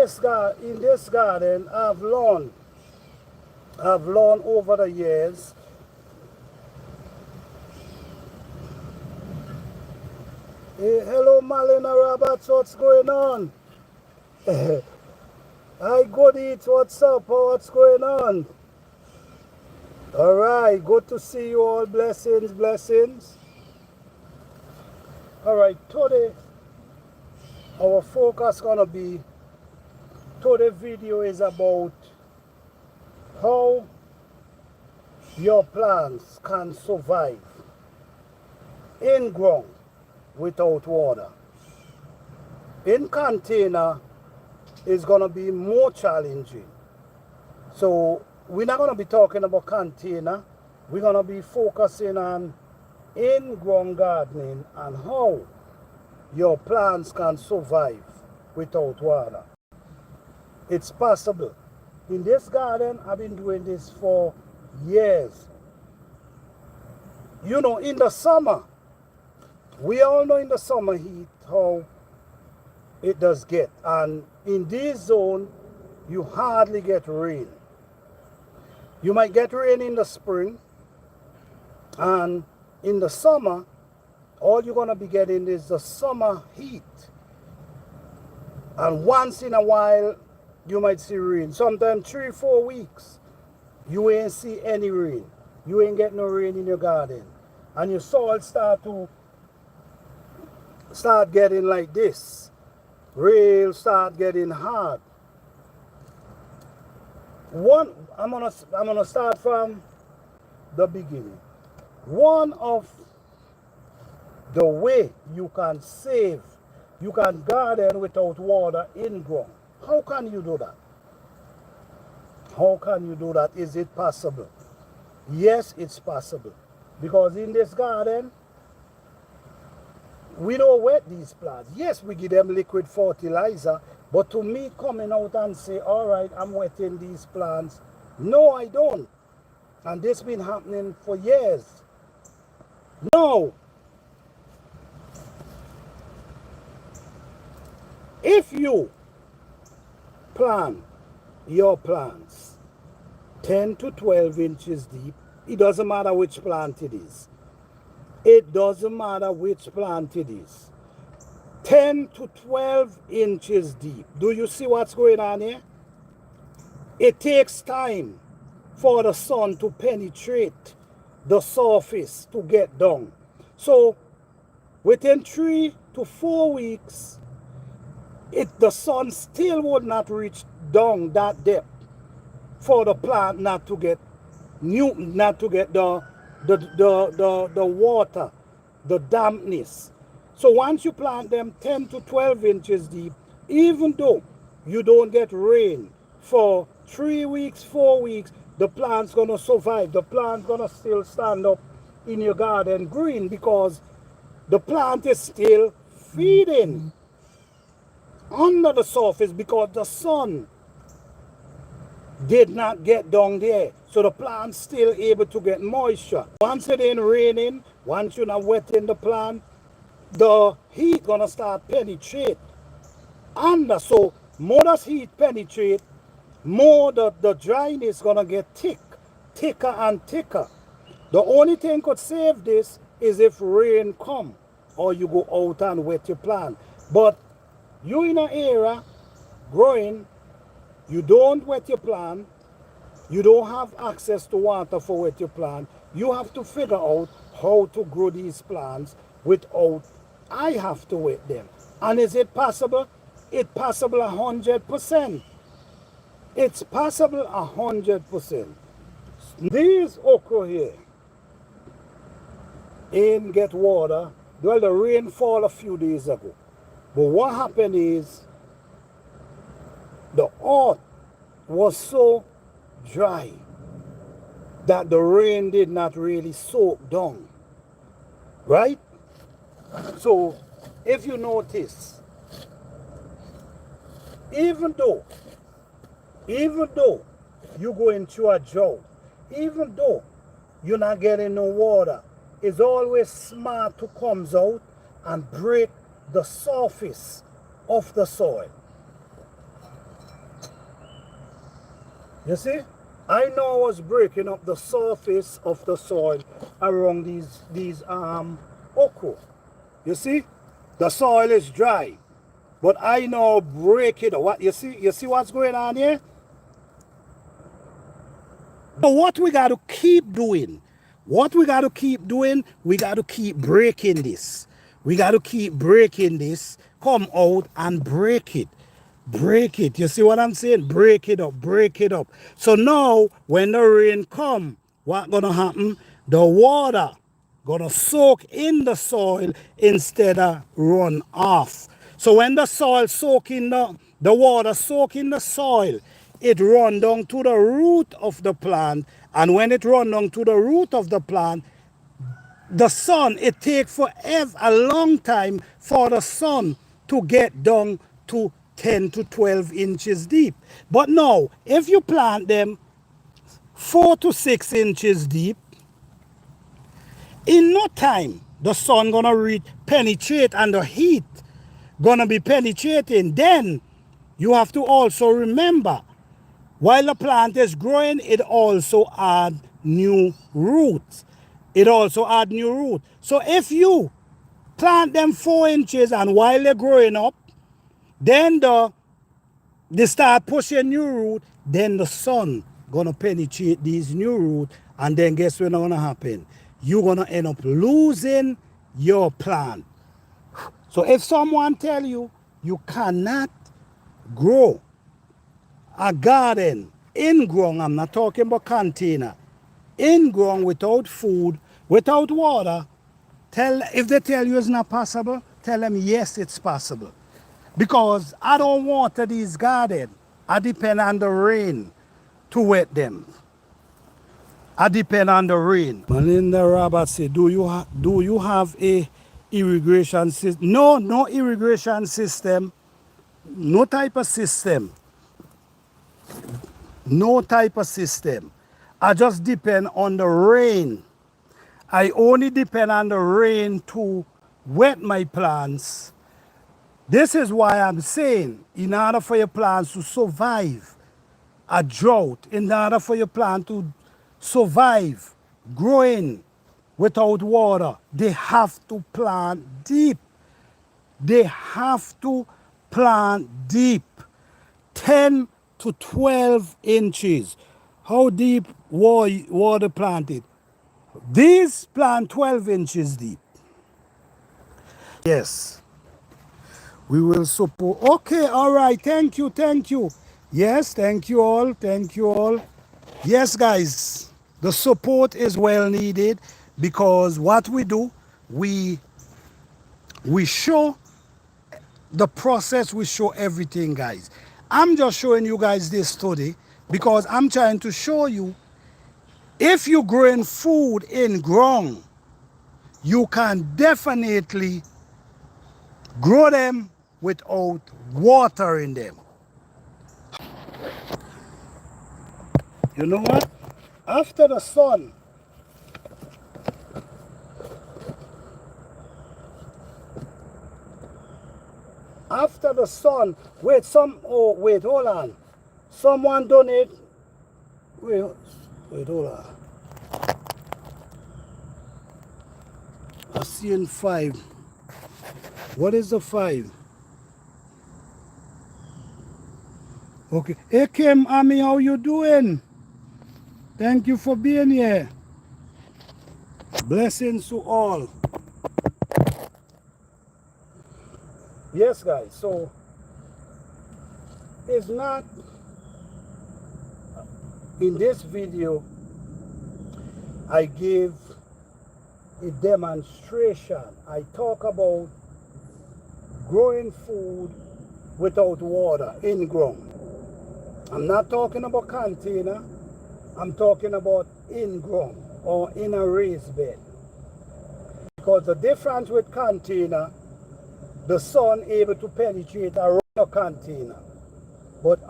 this garden, I've learned over the years. Hey, hello, Malina Roberts, what's going on? Hi, good eat, what's up? What's going on? All right, good to see you all. Blessings, blessings. All right, today our focus gonna be, today's video is about how your plants can survive in ground without water. In container is gonna be more challenging. So we're not gonna be talking about container. We're gonna be focusing on in-ground gardening and how your plants can survive without water. It's possible. In this garden, I've been doing this for years. You know, in the summer, we all know in the summer heat how it does get. And in this zone, you hardly get rain. You might get rain in the spring, and in the summer, all you're going to be getting is the summer heat. And once in a while, you might see rain. Sometimes 3-4 weeks, you ain't see any rain. You ain't get no rain in your garden. And your soil start getting like this. Rain start getting hard. I'm gonna start from the beginning. One of the way you can garden without water in ground. How can you do that? How can you do that? Is it possible? Yes, it's possible. Because in this garden, we don't wet these plants. Yes, we give them liquid fertilizer, but to me coming out and say, all right, I'm wetting these plants, no, I don't. And this been happening for years. No. If you plant your plants 10 to 12 inches deep, it doesn't matter which plant it is. It doesn't matter which plant it is. 10 to 12 inches deep. Do you see what's going on here? It takes time for the sun to penetrate the surface to get down. So within 3 to 4 weeks, the sun still would not reach down that depth for the plant not to get the water, the dampness. So once you plant them 10 to 12 inches deep, even though you don't get rain for 3 weeks, 4 weeks, the plant's gonna survive. The plant's gonna still stand up in your garden green because the plant is still feeding under the surface because the sun did not get down there. So the plant's still able to get moisture. Once it ain't raining, once you're not wetting the plant, the heat gonna start penetrate under. So more the heat penetrate, more the dryness gonna get thicker and thicker. The only thing could save this is if rain come or you go out and wet your plant. But you in an area growing, you don't wet your plant, you don't have access to water for wet your plant, you have to figure out how to grow these plants without I have to wet them. And is it possible? It's possible 100%. It's possible 100%. These okra here ain't get water. Well, the rain fall a few days ago. But what happened is the earth was so dry that the rain did not really soak down. Right? So if you notice, even though you're going through a drought, even though you're not getting no water, it's always smart to come out and break the surface of the soil. You see? I know I was breaking up the surface of the soil around these okra. You see? The soil is dry. But I now break it. What you see what's going on here? So what we got to keep doing, we got to keep breaking this. We got to keep breaking this. Come out and break it. Break it. You see what I'm saying? Break it up. Break it up. So now when the rain come, what gonna happen? The water gonna soak in the soil instead of run off. So when the soil soak in the water soak in the soil, it run down to the root of the plant. And when it run down to the root of the plant, the sun, it takes forever, a long time for the sun to get down to 10 to 12 inches deep. But now, if you plant them 4 to 6 inches deep, in no time, the sun gonna penetrate and the heat gonna be penetrating. Then you have to also remember, while the plant is growing, it also add new roots. It also add new root. So if you plant them 4 inches and while they're growing up, then they start pushing new root, then the sun gonna penetrate these new root, and then guess what's gonna happen? You're gonna end up losing your plant. So if someone tell you you cannot grow a garden in ground, I'm not talking about container, in ground without food, without water, if they tell you it's not possible, tell them yes, it's possible. Because I don't water these gardens. I depend on the rain to wet them. I depend on the rain. Melinda Roberts said, do you have a irrigation system? No, no irrigation system. No type of system. No type of system. I just depend on the rain. I only depend on the rain to wet my plants. This is why I'm saying, in order for your plants to survive a drought, in order for your plant to survive growing without water, they have to plant deep. They have to plant deep. 10 to 12 inches. How deep water planted? These plant 12 inches deep. Yes. We will support. Okay, all right. Thank you. Thank you. Yes, thank you all. Thank you all. Yes, guys, the support is well needed because what we do, we show the process, we show everything, guys. I'm just showing you guys this study because I'm trying to show you if you're growing food in ground, you can definitely grow them without watering them. You know what? After the sun, wait, hold on. Someone donate, wait, hold on. I see in 5. What is the 5? Okay. Hey Kim, Ami, how you doing? Thank you for being here. Blessings to all. Yes, guys. So it's not in this video I give a demonstration. I talk about growing food without water in ground. I'm not talking about container. I'm talking about in ground or in a raised bed. Because the difference with container, the sun able to penetrate around the container. But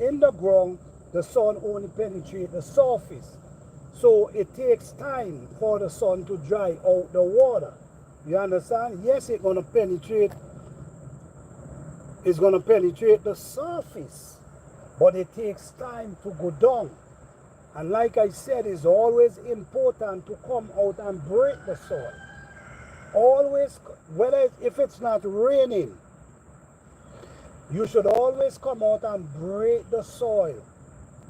in the ground, the sun only penetrates the surface. So it takes time for the sun to dry out the water. You understand? Yes, it's going to penetrate the surface. but it takes time to go down. And like I said, it's always important to come out and break the soil. Always, if it's not raining, you should always come out and break the soil.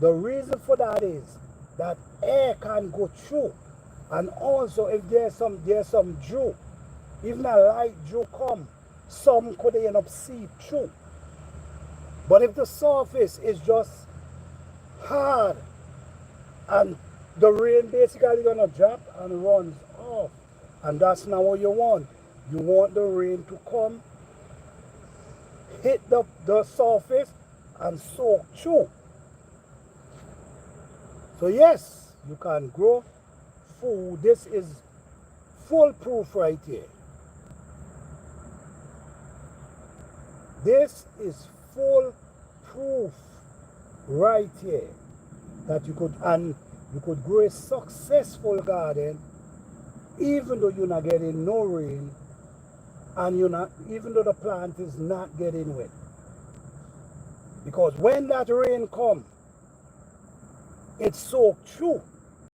The reason for that is that air can go through. And also if there's some dew, even a light dew come, some could end up seep through. But if the surface is just hard and the rain basically gonna drop and runs off, and that's not what you want. You want the rain to come, hit the surface and soak through. So yes, you can grow food. This is foolproof right here. This is foolproof right here. That you could grow a successful garden even though you're not getting no rain, and even though the plant is not getting wet. Because when that rain comes, it soaks through.